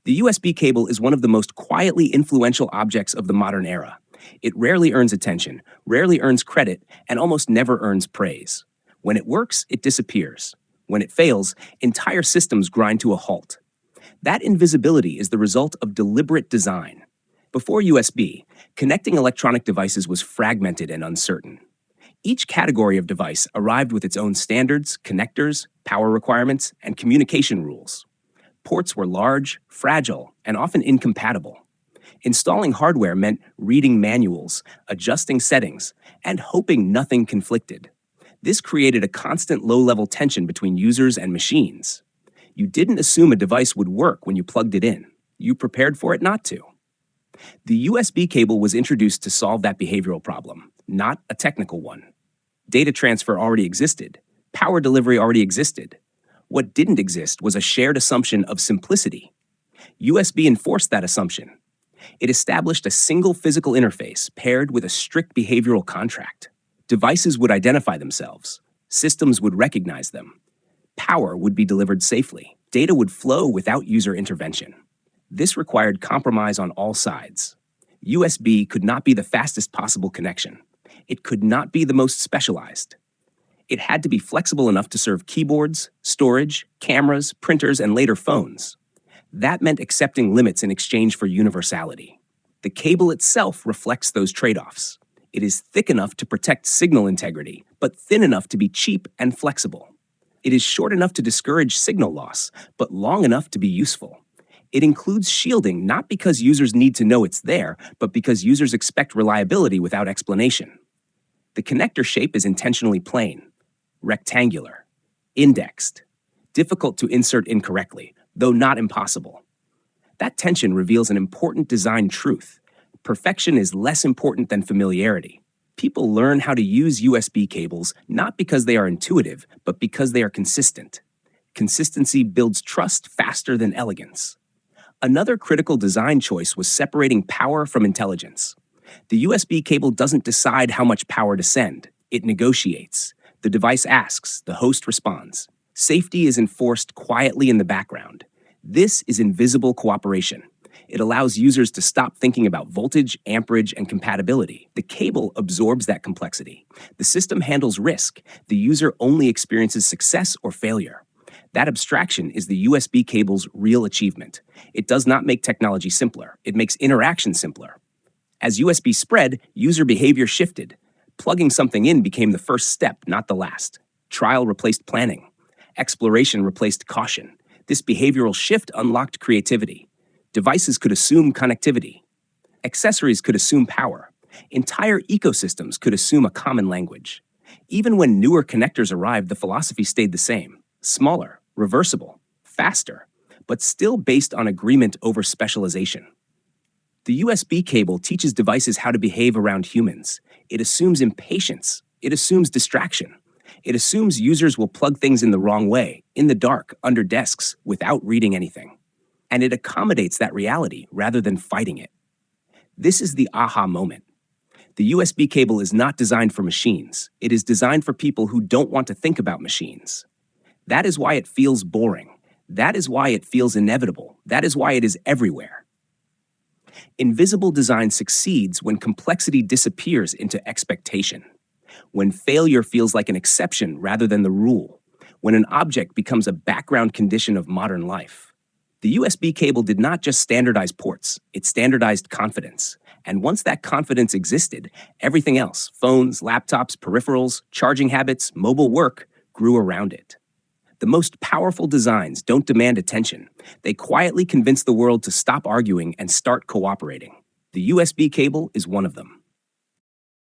The USB cable is one of the most quietly influential objects of the modern era. It rarely earns attention, rarely earns credit, and almost never earns praise. When it works, it disappears. When it fails, entire systems grind to a halt. That invisibility is the result of deliberate design. Before USB, connecting electronic devices was fragmented and uncertain. Each category of device arrived with its own standards, connectors, power requirements, and communication rules. Ports were large, fragile, and often incompatible. Installing hardware meant reading manuals, adjusting settings, and hoping nothing conflicted. This created a constant low-level tension between users and machines. You didn't assume a device would work when you plugged it in. You prepared for it not to. The USB cable was introduced to solve that behavioral problem, not a technical one. Data transfer already existed. Power delivery already existed. What didn't exist was a shared assumption of simplicity. USB enforced that assumption. It established a single physical interface paired with a strict behavioral contract. Devices would identify themselves. Systems would recognize them. Power would be delivered safely. Data would flow without user intervention. This required compromise on all sides. USB could not be the fastest possible connection. It could not be the most specialized. It had to be flexible enough to serve keyboards, storage, cameras, printers, and later phones. That meant accepting limits in exchange for universality. The cable itself reflects those trade-offs. It is thick enough to protect signal integrity, but thin enough to be cheap and flexible. It is short enough to discourage signal loss, but long enough to be useful. It includes shielding not because users need to know it's there, but because users expect reliability without explanation. The connector shape is intentionally plain, rectangular, indexed, difficult to insert incorrectly, though not impossible. That tension reveals an important design truth. Perfection is less important than familiarity. People learn how to use USB cables not because they are intuitive, but because they are consistent. Consistency builds trust faster than elegance. Another critical design choice was separating power from intelligence. The USB cable doesn't decide how much power to send. It negotiates. The device asks, the host responds. Safety is enforced quietly in the background. This is invisible cooperation. It allows users to stop thinking about voltage, amperage, and compatibility. The cable absorbs that complexity. The system handles risk. The user only experiences success or failure. That abstraction is the USB cable's real achievement. It does not make technology simpler. It makes interaction simpler. As USB spread, user behavior shifted. Plugging something in became the first step, not the last. Trial replaced planning. Exploration replaced caution. This behavioral shift unlocked creativity. Devices could assume connectivity. Accessories could assume power. Entire ecosystems could assume a common language. Even when newer connectors arrived, the philosophy stayed the same. Smaller, reversible, faster, but still based on agreement over specialization. The USB cable teaches devices how to behave around humans. It assumes impatience. It assumes distraction. It assumes users will plug things in the wrong way, in the dark, under desks, without reading anything. And it accommodates that reality rather than fighting it. This is the aha moment. The USB cable is not designed for machines. It is designed for people who don't want to think about machines. That is why it feels boring. That is why it feels inevitable. That is why it is everywhere. Invisible design succeeds when complexity disappears into expectation. When failure feels like an exception rather than the rule. When an object becomes a background condition of modern life. The USB cable did not just standardize ports, it standardized confidence. And once that confidence existed, everything else, phones, laptops, peripherals, charging habits, mobile work, grew around it. The most powerful designs don't demand attention. They quietly convince the world to stop arguing and start cooperating. The USB cable is one of them.